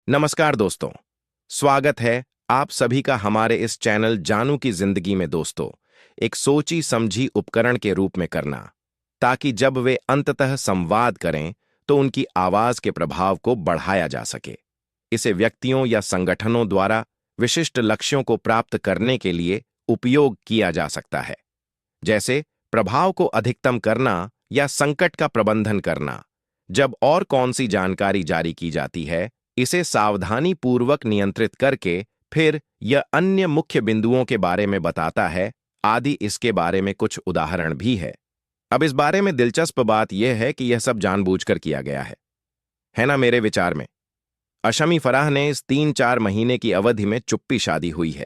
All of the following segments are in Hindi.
नमस्कार दोस्तों। स्वागत है आप सभी का हमारे इस चैनल जानू की जिंदगी में। दोस्तों, एक सोची समझी उपकरण के रूप में करना, ताकि जब वे अंततः संवाद करें तो उनकी आवाज के प्रभाव को बढ़ाया जा सके। इसे व्यक्तियों या संगठनों द्वारा विशिष्ट लक्ष्यों को प्राप्त करने के लिए उपयोग किया जा सकता है, जैसे प्रभाव को अधिकतम करना या संकट का प्रबंधन करना। जब और कौन सी जानकारी जारी की जाती है, इसे सावधानी पूर्वक नियंत्रित करके फिर यह अन्य मुख्य बिंदुओं के बारे में बताता है आदि। इसके बारे में कुछ उदाहरण भी है। अब इस बारे में दिलचस्प बात यह है कि यह सब जानबूझकर किया गया है ना? मेरे विचार में अशमी फराह ने इस 3-4 महीने की अवधि में चुप्पी शादी हुई है,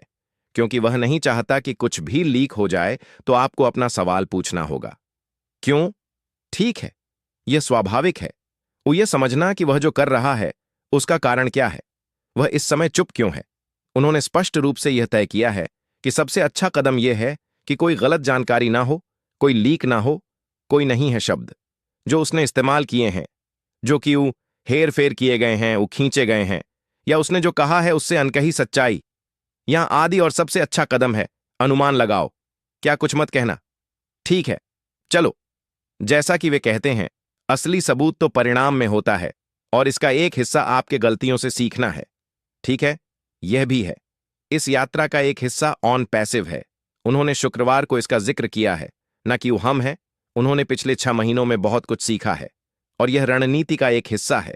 क्योंकि वह नहीं चाहता कि कुछ भी लीक हो जाए तो आपको अपना सवाल पूछना होगा। क्यों? ठीक है, यह स्वाभाविक है। वो यह समझना कि वह जो कर रहा है उसका कारण क्या है, वह इस समय चुप क्यों है। उन्होंने स्पष्ट रूप से यह तय किया है कि सबसे अच्छा कदम यह है कि कोई गलत जानकारी ना हो, कोई लीक ना हो। कोई नहीं है शब्द जो उसने इस्तेमाल किए हैं जो कि वो हेर फेर किए गए हैं, वो खींचे गए हैं, या उसने जो कहा है उससे अनकही सच्चाई। यहां आदि और सबसे अच्छा कदम है अनुमान लगाओ। क्या कुछ मत कहना? ठीक है, चलो। जैसा कि वे कहते हैं, असली सबूत तो परिणाम में होता है, और इसका एक हिस्सा आपके गलतियों से सीखना है। ठीक है, यह भी है। इस यात्रा का एक हिस्सा ऑन पैसिव है। उन्होंने शुक्रवार को इसका जिक्र किया है, न कि वो हम हैं। उन्होंने पिछले 6 महीनों में बहुत कुछ सीखा है, और यह रणनीति का एक हिस्सा है।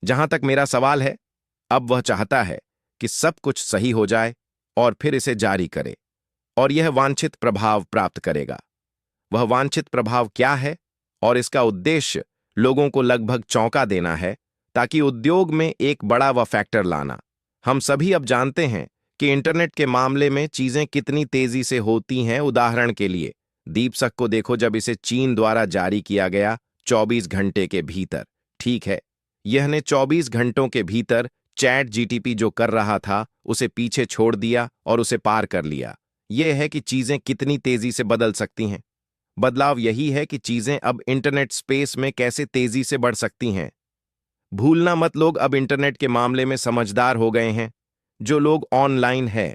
जहां तक मेरा सवाल है, अब वह चाहता है कि सब कुछ सही हो जाए और फिर इसे जारी करे, और यह वांछित प्रभाव प्राप्त करेगा। वह वांछित प्रभाव क्या है? और इसका उद्देश्य लोगों को लगभग चौंका देना है, ताकि उद्योग में एक बड़ा व फैक्टर लाना। हम सभी अब जानते हैं कि इंटरनेट के मामले में चीजें कितनी तेजी से होती हैं। उदाहरण के लिए दीपसक को देखो, जब इसे चीन द्वारा जारी किया गया 24 घंटे के भीतर, ठीक है, यह ने 24 घंटों के भीतर चैट जीटीपी जो कर रहा था उसे पीछे छोड़ दिया और उसे पार कर लिया। यह है कि चीजें कितनी तेजी से बदल सकती हैं। बदलाव यही है कि चीजें अब इंटरनेट स्पेस में कैसे तेजी से बढ़ सकती हैं। भूलना मत, लोग अब इंटरनेट के मामले में समझदार हो गए हैं। जो लोग ऑनलाइन है,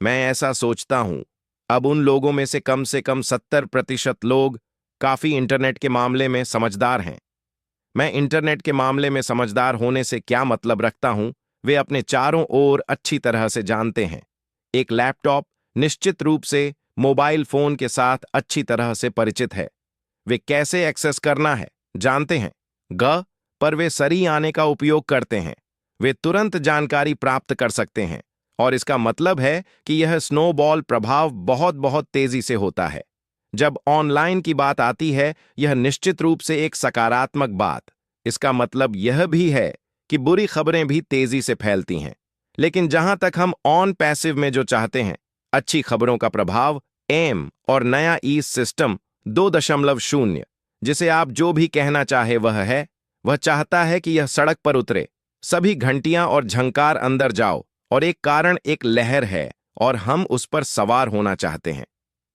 मैं ऐसा सोचता हूं, अब उन लोगों में से कम 70% लोग काफी इंटरनेट के मामले में समझदार हैं। मैं इंटरनेट के मामले में समझदार होने से क्या मतलब रखता हूं, वे अपने चारों ओर अच्छी तरह से जानते हैं। एक लैपटॉप निश्चित रूप से मोबाइल फोन के साथ अच्छी तरह से परिचित है। वे कैसे एक्सेस करना है जानते हैं। पर वे सही आने का उपयोग करते हैं। वे तुरंत जानकारी प्राप्त कर सकते हैं, और इसका मतलब है कि यह स्नोबॉल प्रभाव बहुत बहुत तेजी से होता है। जब ऑनलाइन की बात आती है, यह निश्चित रूप से एक सकारात्मक बात। इसका मतलब यह भी है कि बुरी खबरें भी तेजी से फैलती हैं। लेकिन जहां तक हम ऑन पैसिव में जो चाहते हैं, अच्छी खबरों का प्रभाव एम और नया ईस सिस्टम 2.0, जिसे आप जो भी कहना चाहे वह है। वह चाहता है कि यह सड़क पर उतरे, सभी घंटियां और झंकार अंदर जाओ, और एक कारण एक लहर है और हम उस पर सवार होना चाहते हैं।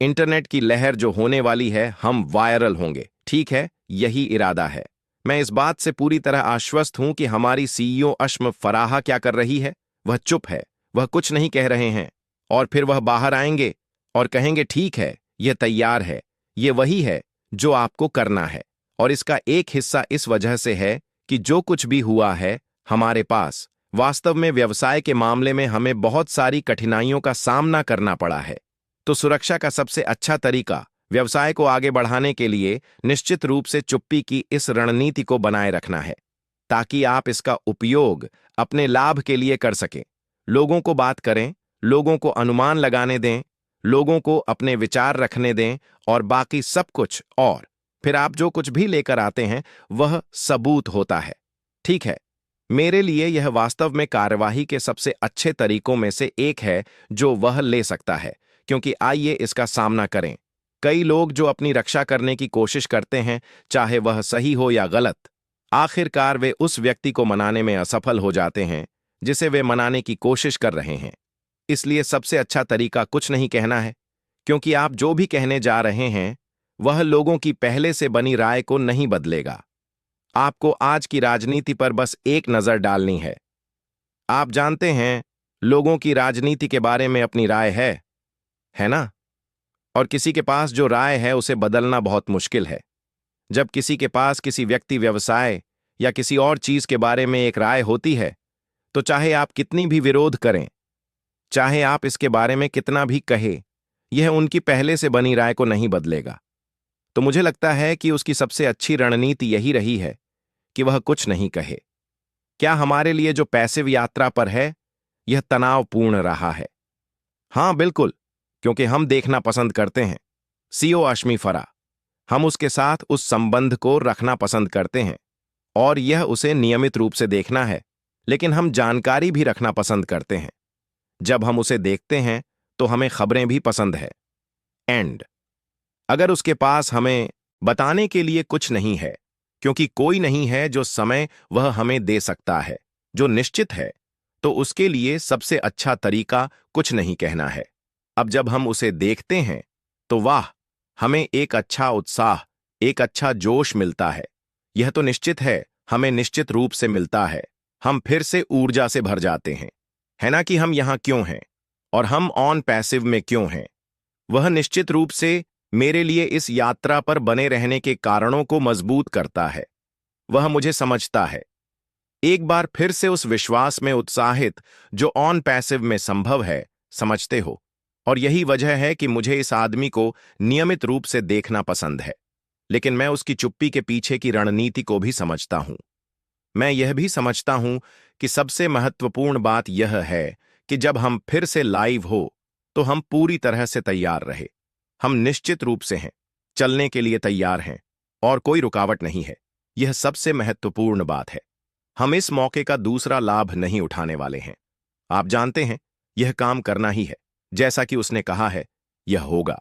इंटरनेट की लहर जो होने वाली है, हम वायरल होंगे। ठीक है, यही इरादा है। मैं इस बात से पूरी तरह आश्वस्त हूं कि हमारी सीईओ अशम फराह क्या कर रही है। वह चुप है, वह कुछ नहीं कह रहे हैं, और फिर वह बाहर आएंगे और कहेंगे ठीक है, यह तैयार है, यह वही है जो आपको करना है। और इसका एक हिस्सा इस वजह से है कि जो कुछ भी हुआ है हमारे पास, वास्तव में व्यवसाय के मामले में हमें बहुत सारी कठिनाइयों का सामना करना पड़ा है। तो सुरक्षा का सबसे अच्छा तरीका व्यवसाय को आगे बढ़ाने के लिए निश्चित रूप से चुप्पी की इस रणनीति को बनाए रखना है, ताकि आप इसका उपयोग अपने लाभ के लिए कर सकें। लोगों को बात करें, लोगों को अनुमान लगाने दें, लोगों को अपने विचार रखने दें, और बाकी सब कुछ। और फिर आप जो कुछ भी लेकर आते हैं वह सबूत होता है। ठीक है, मेरे लिए यह वास्तव में कार्यवाही के सबसे अच्छे तरीकों में से एक है जो वह ले सकता है, क्योंकि आइए इसका सामना करें। कई लोग जो अपनी रक्षा करने की कोशिश करते हैं, चाहे वह सही हो या गलत, आखिरकार वे उस व्यक्ति को मनाने में असफल हो जाते हैं जिसे वे मनाने की कोशिश कर रहे हैं। इसलिए सबसे अच्छा तरीका कुछ नहीं कहना है, क्योंकि आप जो भी कहने जा रहे हैं वह लोगों की पहले से बनी राय को नहीं बदलेगा। आपको आज की राजनीति पर बस एक नजर डालनी है। आप जानते हैं, लोगों की राजनीति के बारे में अपनी राय है ना? और किसी के पास जो राय है उसे बदलना बहुत मुश्किल है। जब किसी के पास किसी व्यक्ति, व्यवसाय या किसी और चीज के बारे में एक राय होती है, तो चाहे आप कितनी भी विरोध करें, चाहे आप इसके बारे में कितना भी कहे, यह उनकी पहले से बनी राय को नहीं बदलेगा। तो मुझे लगता है कि उसकी सबसे अच्छी रणनीति यही रही है कि वह कुछ नहीं कहे। क्या हमारे लिए जो पैसिव यात्रा पर है, यह तनावपूर्ण रहा है? हाँ, बिल्कुल, क्योंकि हम देखना पसंद करते हैं। सीओ अश्मी फरा, हम उसके साथ उस संबंध को रखना पसंद करते हैं और यह उसे नियमित रूप से देखना है, लेकिन हम जानकारी भी रखना पसंद करते हैं। जब हम उसे देखते हैं तो हमें खबरें भी पसंद है। एंड अगर उसके पास हमें बताने के लिए कुछ नहीं है, क्योंकि कोई नहीं है जो समय वह हमें दे सकता है, जो निश्चित है, तो उसके लिए सबसे अच्छा तरीका कुछ नहीं कहना है। अब जब हम उसे देखते हैं तो वाह, हमें एक अच्छा उत्साह, एक अच्छा जोश मिलता है। यह तो निश्चित है, हमें निश्चित रूप से मिलता है। हम फिर से ऊर्जा से भर जाते हैं, है ना? कि हम यहां क्यों हैं और हम ऑन पैसिव में क्यों हैं। वह निश्चित रूप से मेरे लिए इस यात्रा पर बने रहने के कारणों को मजबूत करता है। वह मुझे समझता है, एक बार फिर से उस विश्वास में उत्साहित जो ऑन पैसिव में संभव है, समझते हो। और यही वजह है कि मुझे इस आदमी को नियमित रूप से देखना पसंद है, लेकिन मैं उसकी चुप्पी के पीछे की रणनीति को भी समझता हूं। मैं यह भी समझता हूं कि सबसे महत्वपूर्ण बात यह है कि जब हम फिर से लाइव हो तो हम पूरी तरह से तैयार रहे। हम निश्चित रूप से हैं, चलने के लिए तैयार हैं और कोई रुकावट नहीं है। यह सबसे महत्वपूर्ण बात है। हम इस मौके का दूसरा लाभ नहीं उठाने वाले हैं। आप जानते हैं, यह काम करना ही है। जैसा कि उसने कहा है, यह होगा।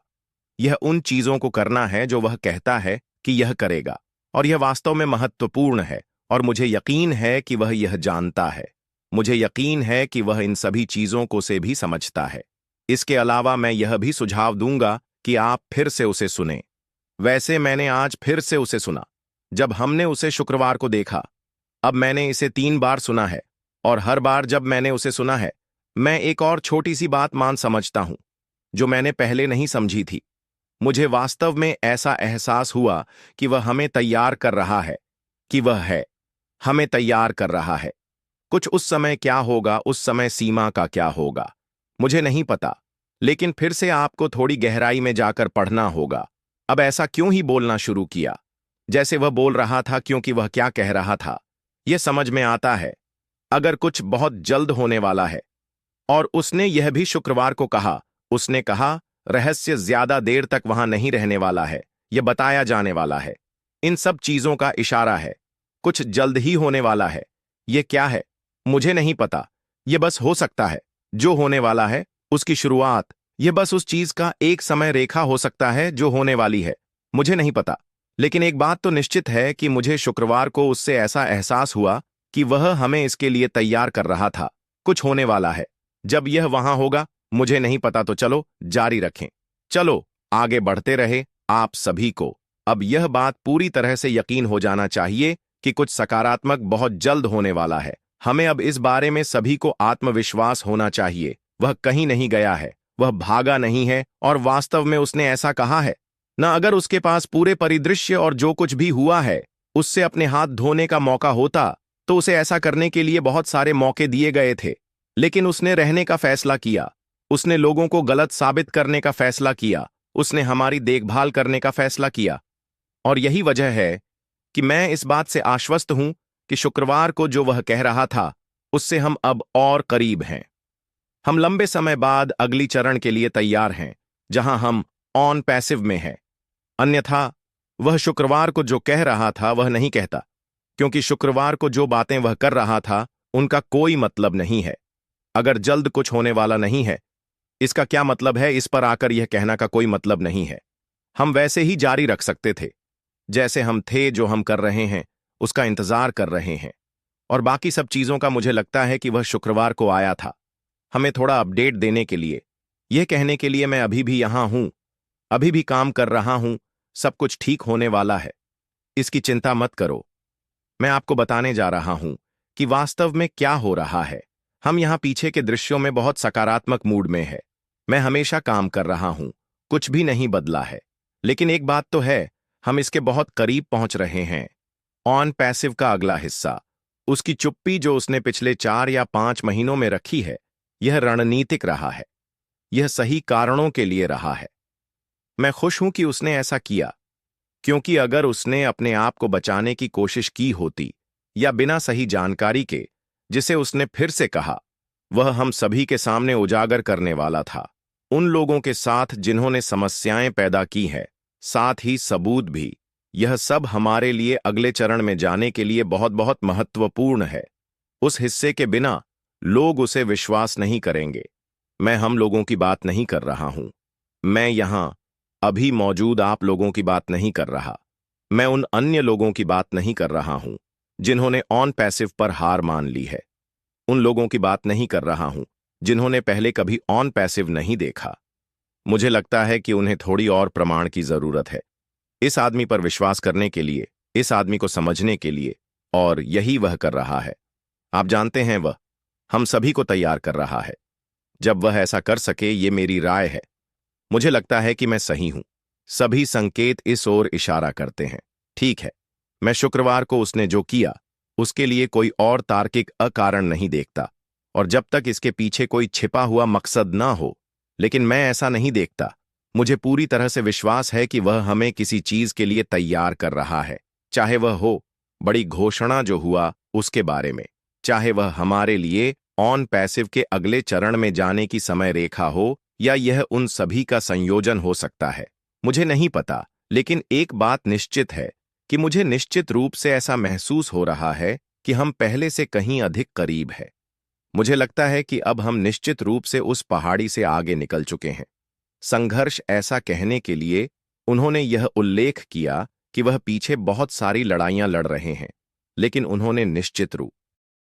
यह उन चीजों को करना है जो वह कहता है कि यह करेगा, और यह वास्तव में महत्वपूर्ण है। और मुझे यकीन है कि वह यह जानता है। मुझे यकीन है कि वह इन सभी चीजों को से भी समझता है। इसके अलावा मैं यह भी सुझाव दूंगा कि आप फिर से उसे सुनें। वैसे मैंने आज फिर से उसे सुना जब हमने उसे शुक्रवार को देखा। अब मैंने इसे 3 बार सुना है, और हर बार जब मैंने उसे सुना है, मैं एक और छोटी सी बात मान समझता हूं जो मैंने पहले नहीं समझी थी। मुझे वास्तव में ऐसा एहसास हुआ कि वह हमें तैयार कर रहा है, कि वह है, हमें तैयार कर रहा है। कुछ उस समय क्या होगा, उस समय सीमा का क्या होगा, मुझे नहीं पता, लेकिन फिर से आपको थोड़ी गहराई में जाकर पढ़ना होगा। अब ऐसा क्यों ही बोलना शुरू किया जैसे वह बोल रहा था, क्योंकि वह क्या कह रहा था यह समझ में आता है। अगर कुछ बहुत जल्द होने वाला है, और उसने यह भी शुक्रवार को कहा, उसने कहा रहस्य ज्यादा देर तक वहां नहीं रहने वाला है, यह बताया जाने वाला है। इन सब चीजों का इशारा है, कुछ जल्द ही होने वाला है। यह क्या है मुझे नहीं पता। यह बस हो सकता है जो होने वाला है उसकी शुरुआत। यह बस उस चीज का एक समय रेखा हो सकता है जो होने वाली है। मुझे नहीं पता, लेकिन एक बात तो निश्चित है कि मुझे शुक्रवार को उससे ऐसा एहसास हुआ कि वह हमें इसके लिए तैयार कर रहा था। कुछ होने वाला है। जब यह वहां होगा मुझे नहीं पता, तो चलो जारी रखें, चलो आगे बढ़ते रहे। आप सभी को अब यह बात पूरी तरह से यकीन हो जाना चाहिए कि कुछ सकारात्मक बहुत जल्द होने वाला है। हमें अब इस बारे में सभी को आत्मविश्वास होना चाहिए। वह कहीं नहीं गया है, वह भागा नहीं है, और वास्तव में उसने ऐसा कहा है ना। अगर उसके पास पूरे परिदृश्य और जो कुछ भी हुआ है उससे अपने हाथ धोने का मौका होता, तो उसे ऐसा करने के लिए बहुत सारे मौके दिए गए थे, लेकिन उसने रहने का फैसला किया। उसने लोगों को गलत साबित करने का फैसला किया। उसने हमारी देखभाल करने का फैसला किया। और यही वजह है कि मैं इस बात से आश्वस्त हूं कि शुक्रवार को जो वह कह रहा था उससे हम अब और करीब हैं। हम लंबे समय बाद अगली चरण के लिए तैयार हैं, जहां हम ऑन पैसिव में हैं। अन्यथा वह शुक्रवार को जो कह रहा था वह नहीं कहता, क्योंकि शुक्रवार को जो बातें वह कर रहा था उनका कोई मतलब नहीं है। अगर जल्द कुछ होने वाला नहीं है, इसका क्या मतलब है, इस पर आकर यह कहना का कोई मतलब नहीं है। हम वैसे ही जारी रख सकते थे जैसे हम थे। जो हम कर रहे हैं उसका इंतजार कर रहे हैं, और बाकी सब चीजों का मुझे लगता है कि वह शुक्रवार को आया था हमें थोड़ा अपडेट देने के लिए, यह कहने के लिए मैं अभी भी यहां हूं, अभी भी काम कर रहा हूं, सब कुछ ठीक होने वाला है, इसकी चिंता मत करो। मैं आपको बताने जा रहा हूं कि वास्तव में क्या हो रहा है। हम यहाँ पीछे के दृश्यों में बहुत सकारात्मक मूड में है। मैं हमेशा काम कर रहा हूँ, कुछ भी नहीं बदला है। लेकिन एक बात तो है, हम इसके बहुत करीब पहुंच रहे हैं। ऑन पैसिव का अगला हिस्सा, उसकी चुप्पी जो उसने पिछले 4 या 5 महीनों में रखी है, यह रणनीतिक रहा है। यह सही कारणों के लिए रहा है। मैं खुश हूं कि उसने ऐसा किया, क्योंकि अगर उसने अपने आप को बचाने की कोशिश की होती या बिना सही जानकारी के, जिसे उसने फिर से कहा, वह हम सभी के सामने उजागर करने वाला था, उन लोगों के साथ जिन्होंने समस्याएं पैदा की है, साथ ही सबूत भी। यह सब हमारे लिए अगले चरण में जाने के लिए बहुत बहुत महत्वपूर्ण है। उस हिस्से के बिना लोग उसे विश्वास नहीं करेंगे। मैं हम लोगों की बात नहीं कर रहा हूं। मैं यहां अभी मौजूद आप लोगों की बात नहीं कर रहा। मैं उन अन्य लोगों की बात नहीं कर रहा हूं जिन्होंने ऑन पैसिव पर हार मान ली है। उन लोगों की बात नहीं कर रहा हूं जिन्होंने पहले कभी ऑन पैसिव नहीं देखा। मुझे लगता है कि उन्हें थोड़ी और प्रमाण की जरूरत है, इस आदमी पर विश्वास करने के लिए, इस आदमी को समझने के लिए, और यही वह कर रहा है। आप जानते हैं, वह हम सभी को तैयार कर रहा है। जब वह ऐसा कर सके, ये मेरी राय है। मुझे लगता है कि मैं सही हूं। सभी संकेत इस ओर इशारा करते हैं। ठीक है, मैं शुक्रवार को उसने जो किया उसके लिए कोई और तार्किक अकारण नहीं देखता, और जब तक इसके पीछे कोई छिपा हुआ मकसद ना हो, लेकिन मैं ऐसा नहीं देखता। मुझे पूरी तरह से विश्वास है कि वह हमें किसी चीज के लिए तैयार कर रहा है, चाहे वह हो बड़ी घोषणा जो हुआ उसके बारे में, चाहे वह हमारे लिए ऑन पैसिव के अगले चरण में जाने की समय रेखा हो, या यह उन सभी का संयोजन हो सकता है। मुझे नहीं पता, लेकिन एक बात निश्चित है कि मुझे निश्चित रूप से ऐसा महसूस हो रहा है कि हम पहले से कहीं अधिक करीब है। मुझे लगता है कि अब हम निश्चित रूप से उस पहाड़ी से आगे निकल चुके हैं। संघर्ष ऐसा कहने के लिए उन्होंने यह उल्लेख किया कि वह पीछे बहुत सारी लड़ाइयां लड़ रहे हैं, लेकिन उन्होंने निश्चित रूप